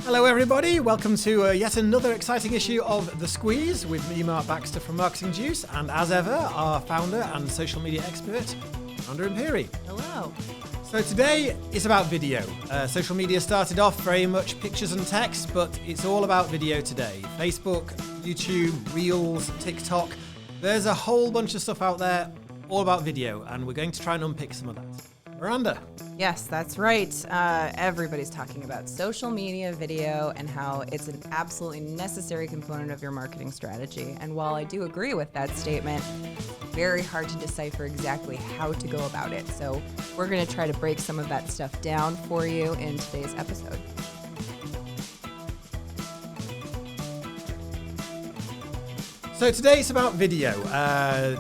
Hello everybody, welcome to yet another exciting issue of The Squeeze with me, Mark Baxter from Marketing Juice, and as ever, our founder and social media expert, Rhonda Imperi. Hello. So today is about video. Social media started off very much pictures and text, but it's all about video today. Facebook, YouTube, Reels, TikTok. There's a whole bunch of stuff out there all about video, and we're going to try and unpick some of that. Miranda. Yes, that's right. Everybody's talking about social media video and how it's an absolutely necessary component of your marketing strategy. And while I do agree with that statement, it's very hard to decipher exactly how to go about it. So we're going to try to break some of that stuff down for you in today's episode. So today it's about video.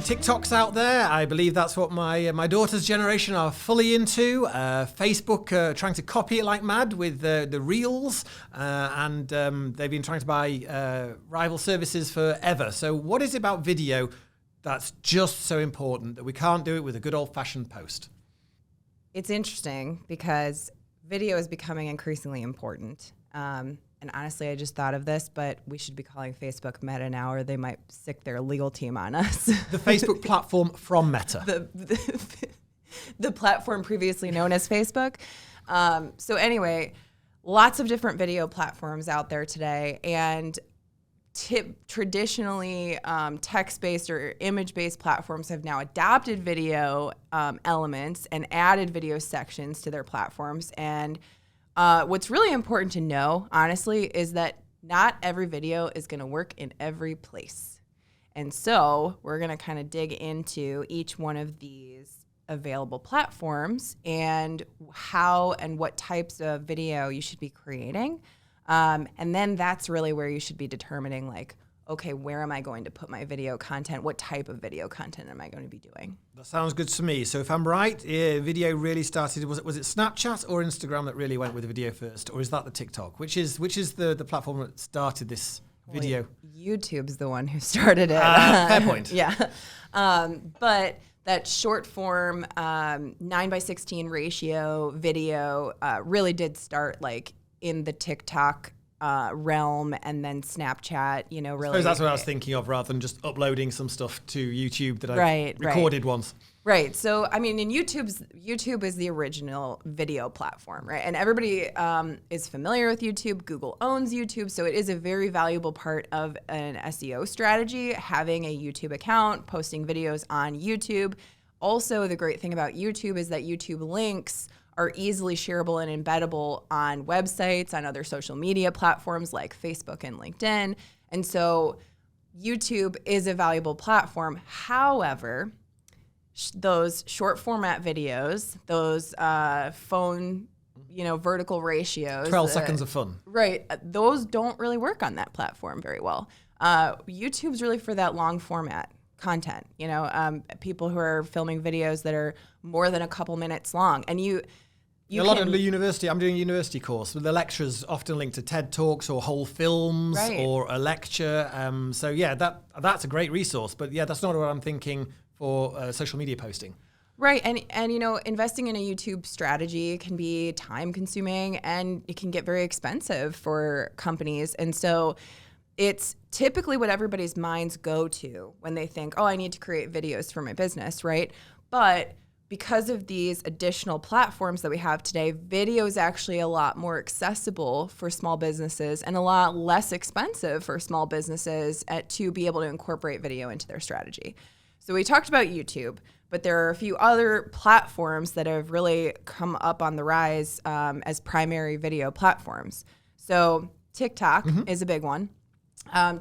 TikTok's out there. I believe that's what my daughter's generation are fully into. Facebook trying to copy it like mad with the Reels, and they've been trying to buy rival services forever. So what is it about video that's just so important that we can't do it with a good old-fashioned post? It's interesting because video is becoming increasingly important. And honestly, I just thought of this, but we should be calling Facebook Meta now, or they might sick their legal team on us. The Facebook platform from Meta. The platform previously known as Facebook. So anyway, lots of different video platforms out there today. And traditionally, text-based or image-based platforms have now adopted video elements and added video sections to their platforms. And what's really important to know, honestly, is that not every video is going to work in every place. And so we're going to kind of dig into each one of these available platforms and how and what types of video you should be creating. And then that's really where you should be determining, like, okay, where am I going to put my video content? What type of video content am I going to be doing? That sounds good to me. So if I'm right, video really started, was it Snapchat or Instagram that really went with the video first? Or is that the TikTok? Which is the platform that started this video? YouTube's the one who started it. Fair point. Yeah. But that short form 9:16 ratio video really did start like in the TikTok realm, and then Snapchat, really. I suppose that's what I was thinking of, rather than just uploading some stuff to YouTube that I recorded once. Right. So, I mean, YouTube is the original video platform, right? And everybody is familiar with YouTube. Google owns YouTube, so it is a very valuable part of an SEO strategy, having a YouTube account, posting videos on YouTube. Also, the great thing about YouTube is that YouTube links are easily shareable and embeddable on websites, on other social media platforms like Facebook and LinkedIn. And so YouTube is a valuable platform. However, those short format videos, those phone, vertical ratios. 12 seconds of fun. Right. Those don't really work on that platform very well. YouTube's really for that long format content, people who are filming videos that are more than a couple minutes long. And a lot of the university, I'm doing a university course, the lectures often linked to TED Talks or whole films or a lecture. So yeah, that's a great resource. But yeah, that's not what I'm thinking for social media posting. Right. And investing in a YouTube strategy can be time consuming, and it can get very expensive for companies. And so it's typically what everybody's minds go to when they think, oh, I need to create videos for my business, right? But because of these additional platforms that we have today, video is actually a lot more accessible for small businesses and a lot less expensive for small businesses to be able to incorporate video into their strategy. So we talked about YouTube, but there are a few other platforms that have really come up on the rise as primary video platforms. So TikTok is a big one.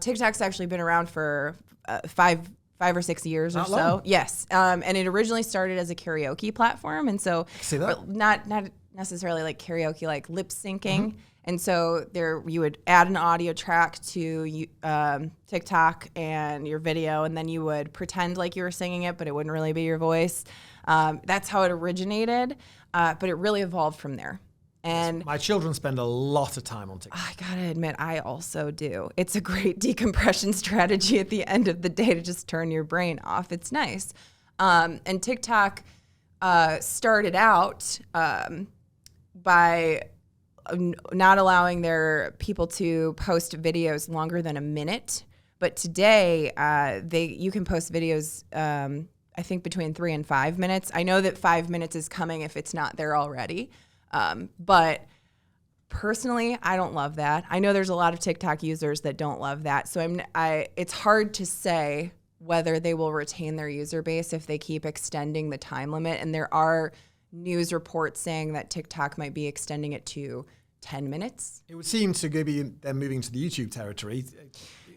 TikTok's actually been around for 5 or 6 years or so. Long. Yes. And it originally started as a karaoke platform. And so not necessarily like karaoke, like lip syncing. And so you would add an audio track to TikTok and your video, and then you would pretend like you were singing it, but it wouldn't really be your voice. That's how it originated. But it really evolved from there. And my children spend a lot of time on TikTok. I gotta admit, I also do. It's a great decompression strategy at the end of the day to just turn your brain off. It's nice. And TikTok started out by not allowing their people to post videos longer than a minute. But today, you can post videos, I think, between 3 and 5 minutes. I know that 5 minutes is coming if it's not there already. But personally, I don't love that. I know there's a lot of TikTok users that don't love that. So it's hard to say whether they will retain their user base if they keep extending the time limit. And there are news reports saying that TikTok might be extending it to 10 minutes. It would seem to be them moving to the YouTube territory.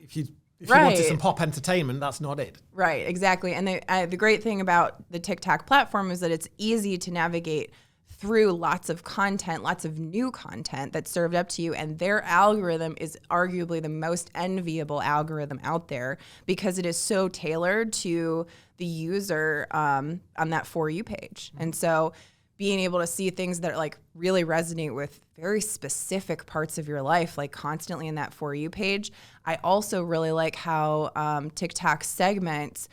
If you Right. wanted some pop entertainment, that's not it. Right, exactly. And the great thing about the TikTok platform is that it's easy to navigate through lots of content, lots of new content that's served up to you. And their algorithm is arguably the most enviable algorithm out there because it is so tailored to the user on that For You page. And so being able to see things that like really resonate with very specific parts of your life, like constantly in that For You page. I also really like how TikTok segments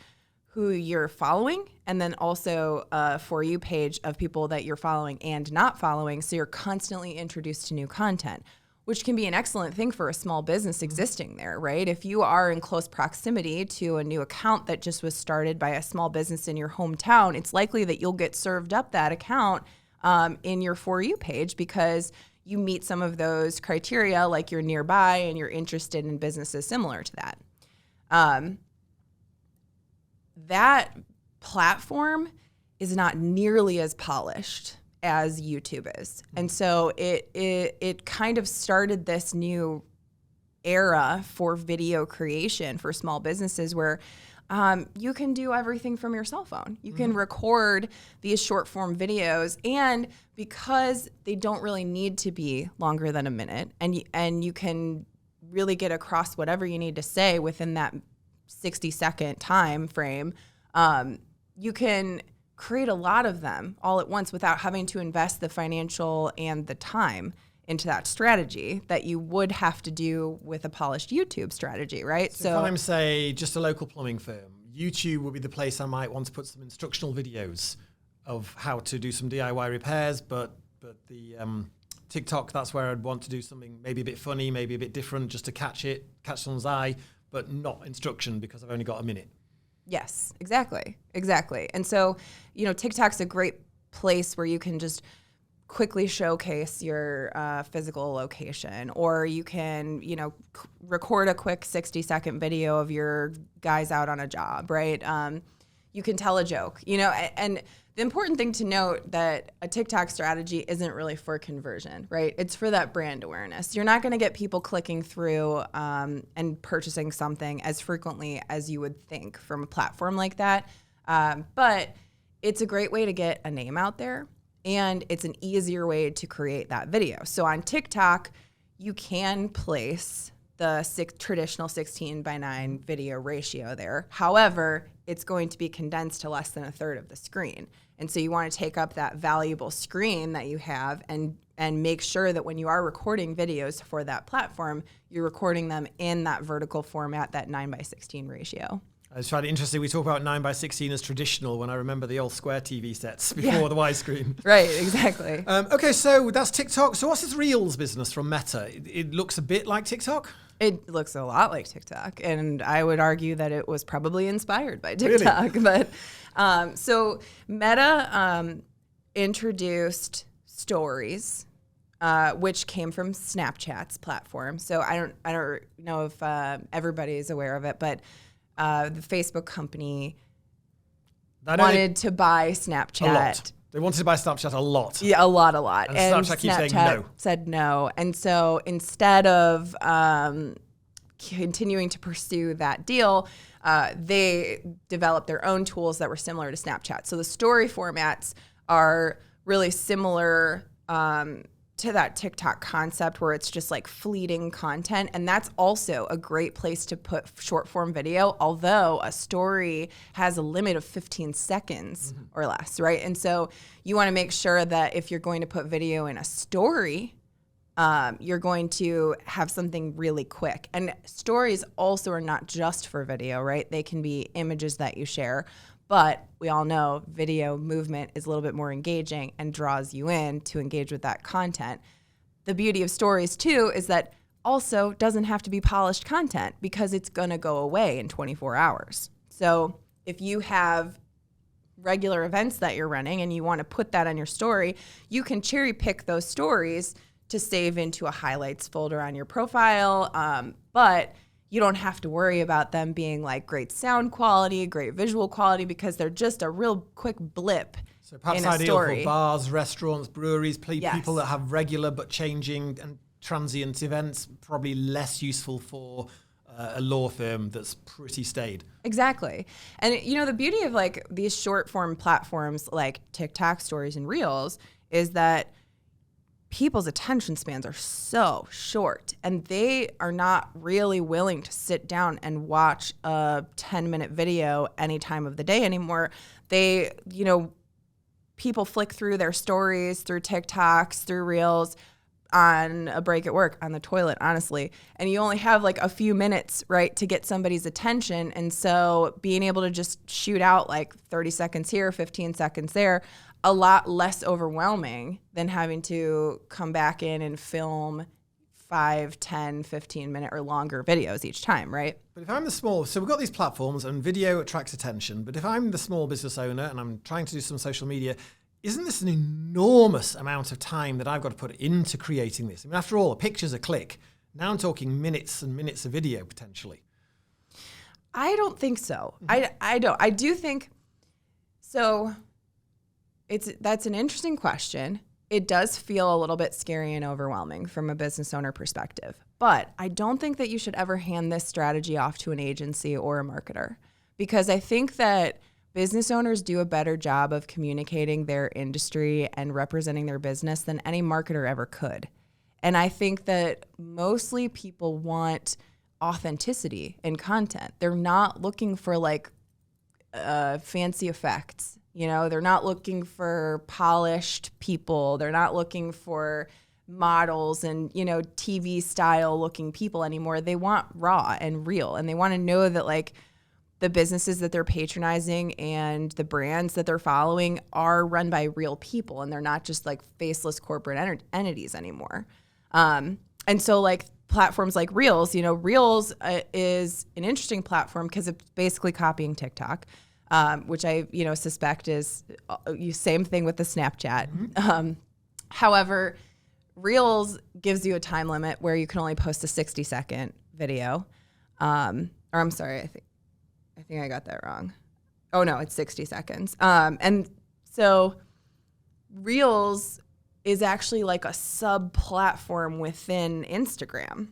who you're following and then also a For You page of people that you're following and not following. So you're constantly introduced to new content, which can be an excellent thing for a small business existing there, right? If you are in close proximity to a new account that just was started by a small business in your hometown, it's likely that you'll get served up that account in your For You page because you meet some of those criteria, like you're nearby and you're interested in businesses similar to that. That platform is not nearly as polished as YouTube is. And so it kind of started this new era for video creation for small businesses where you can do everything from your cell phone. You can record these short form videos, and because they don't really need to be longer than a minute, and you can really get across whatever you need to say within that 60-second time frame, you can create a lot of them all at once without having to invest the financial and the time into that strategy that you would have to do with a polished YouTube strategy, right? So if I'm, say, just a local plumbing firm, YouTube would be the place I might want to put some instructional videos of how to do some DIY repairs, but the TikTok, that's where I'd want to do something maybe a bit funny, maybe a bit different, just to catch someone's eye, but not instruction because I've only got a minute. Yes, exactly. And so, TikTok's a great place where you can just quickly showcase your physical location, or you can, record a quick 60-second video of your guys out on a job, right? You can tell a joke, and the important thing to note that a TikTok strategy isn't really for conversion, right? It's for that brand awareness. You're not going to get people clicking through and purchasing something as frequently as you would think from a platform like that. But it's a great way to get a name out there, and it's an easier way to create that video. So on TikTok, you can place the traditional 16:9 video ratio there. However, it's going to be condensed to less than a third of the screen. And so you want to take up that valuable screen that you have and make sure that when you are recording videos for that platform, you're recording them in that vertical format, that 9:16 ratio. I just find it interesting. We talk about 9:16 as traditional when I remember the old square TV sets before the widescreen. Right, exactly. Okay, so that's TikTok. So what's this Reels business from Meta? It looks a bit like TikTok? It looks a lot like TikTok, and I would argue that it was probably inspired by TikTok. Really? But so Meta introduced Stories, which came from Snapchat's platform. So I don't know if everybody is aware of it, but the Facebook company wanted to buy Snapchat. A lot. They wanted to buy Snapchat a lot. Yeah, a lot. And Snapchat keeps saying no. Said no. And so instead of continuing to pursue that deal, they developed their own tools that were similar to Snapchat. So the story formats are really similar to that TikTok concept where it's just like fleeting content. And that's also a great place to put short form video, although a story has a limit of 15 seconds or less, right? And so you want to make sure that if you're going to put video in a story, you're going to have something really quick. And stories also are not just for video, right? They can be images that you share. But we all know video movement is a little bit more engaging and draws you in to engage with that content. the beauty of stories too is that also doesn't have to be polished content because it's going to go away in 24 hours. So if you have regular events that you're running and you want to put that on your story, you can cherry pick those stories to save into a highlights folder on your profile. But you don't have to worry about them being like great sound quality, great visual quality, because they're just a real quick blip. So perhaps in a ideal story. for bars, restaurants, breweries, Yes. people that have regular but changing and transient events, probably less useful for a law firm that's pretty staid. Exactly. And the beauty of like these short form platforms like TikTok stories and Reels is that people's attention spans are so short and they are not really willing to sit down and watch a 10-minute video any time of the day anymore. They, people flick through their stories, through TikToks, through Reels, on a break at work, on the toilet, honestly. And you only have like a few minutes, right, to get somebody's attention. And so being able to just shoot out like 30 seconds here, 15 seconds there, a lot less overwhelming than having to come back in and film 5, 10, 15-minute or longer videos each time, right? But if I'm so we've got these platforms and video attracts attention, but if I'm the small business owner and I'm trying to do some social media, isn't this an enormous amount of time that I've got to put into creating this? I mean, after all, a picture's a click. Now I'm talking minutes and minutes of video potentially. I don't think so. I don't. I do think so. That's an interesting question. It does feel a little bit scary and overwhelming from a business owner perspective. But I don't think that you should ever hand this strategy off to an agency or a marketer, because I think that business owners do a better job of communicating their industry and representing their business than any marketer ever could. And I think that mostly people want authenticity in content. They're not looking for like fancy effects. They're not looking for polished people. They're not looking for models and, TV style looking people anymore. They want raw and real. And they want to know that like the businesses that they're patronizing and the brands that they're following are run by real people and they're not just like faceless corporate entities anymore. And so like platforms like Reels, Reels is an interesting platform because it's basically copying TikTok, which I, suspect is same thing with the Snapchat. Mm-hmm. However, Reels gives you a time limit where you can only post a 60-second video. Or I'm sorry, I think I got that wrong. Oh no, it's 60 seconds. And so Reels is actually like a sub-platform within Instagram.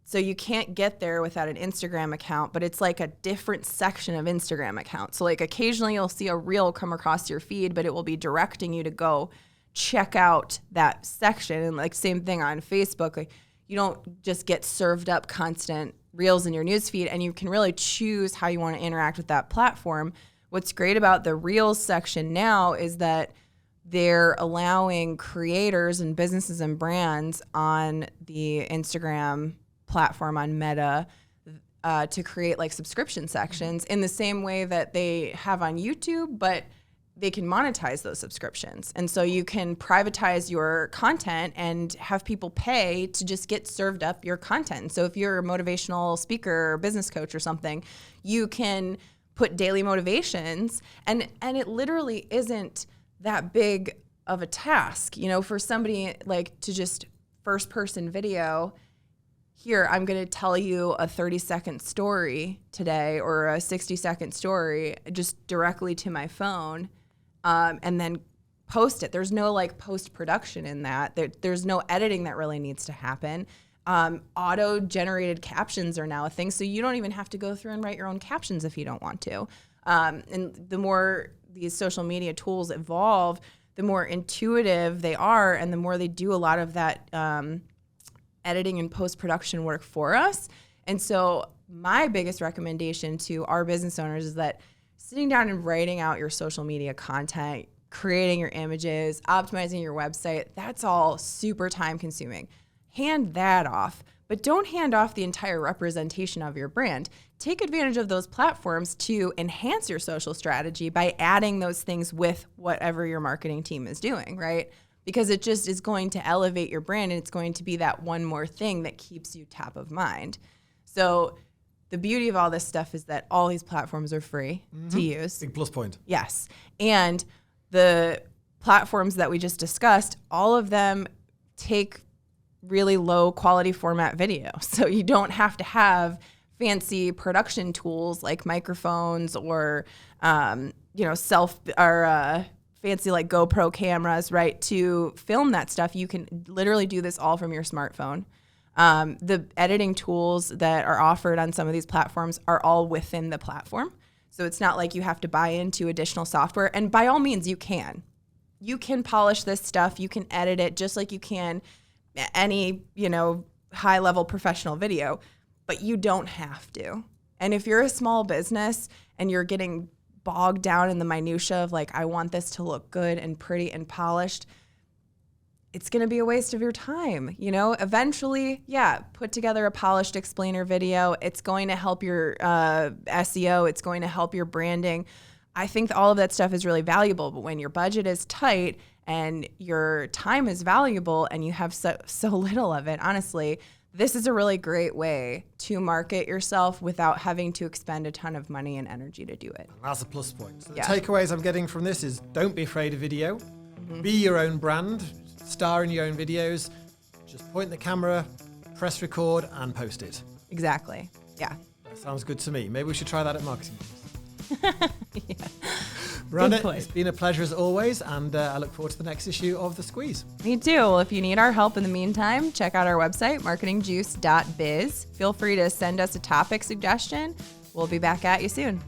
So you can't get there without an Instagram account, but it's like a different section of Instagram account. So like occasionally you'll see a reel come across your feed, but it will be directing you to go check out that section. And like same thing on Facebook, like you don't just get served up constant reels in your newsfeed, and you can really choose how you want to interact with that platform. What's great about the Reels section now is that they're allowing creators and businesses and brands on the Instagram platform on Meta to create like subscription sections in the same way that they have on YouTube, but they can monetize those subscriptions. And so you can privatize your content and have people pay to just get served up your content. So if you're a motivational speaker or business coach or something, you can put daily motivations, and it literally isn't that big of a task, for somebody like to just first person video. Here, I'm going to tell you a 30-second story today or a 60-second story just directly to my phone. And then post it. There's no like post-production in that. There's no editing that really needs to happen. Auto-generated captions are now a thing, so you don't even have to go through and write your own captions if you don't want to. And the more these social media tools evolve, the more intuitive they are and the more they do a lot of that editing and post-production work for us. And so my biggest recommendation to our business owners is that sitting down and writing out your social media content, creating your images, optimizing your website, that's all super time consuming. Hand that off, but don't hand off the entire representation of your brand. Take advantage of those platforms to enhance your social strategy by adding those things with whatever your marketing team is doing, right? because it just is going to elevate your brand, and it's going to be that one more thing that keeps you top of mind. So the beauty of all this stuff is that all these platforms are free to use. Big plus point. Yes. And the platforms that we just discussed, all of them take really low quality format video. So you don't have to have fancy production tools like microphones or, fancy like GoPro cameras, right, to film that stuff. You can literally do this all from your smartphone. The editing tools that are offered on some of these platforms are all within the platform. So it's not like you have to buy into additional software. And by all means, you can. You can polish this stuff. You can edit it just like you can any, high-level professional video, but you don't have to. And if you're a small business and you're getting bogged down in the minutia of like, I want this to look good and pretty and polished, it's going to be a waste of your time. Eventually, put together a polished explainer video. It's going to help your SEO. It's going to help your branding. I think all of that stuff is really valuable, but when your budget is tight and your time is valuable and you have so little of it, honestly, this is a really great way to market yourself without having to expend a ton of money and energy to do it. That's a plus point. So the takeaways I'm getting from this is don't be afraid of video. Be your own brand. Star in your own videos. Just point the camera, press record, and post it. Exactly. Yeah. That sounds good to me. Maybe we should try that at Marketing Moves. Yeah. Miranda, it's been a pleasure as always, and I look forward to the next issue of The Squeeze. Me too. Well, if you need our help in the meantime, check out our website, marketingjuice.biz. Feel free to send us a topic suggestion. We'll be back at you soon.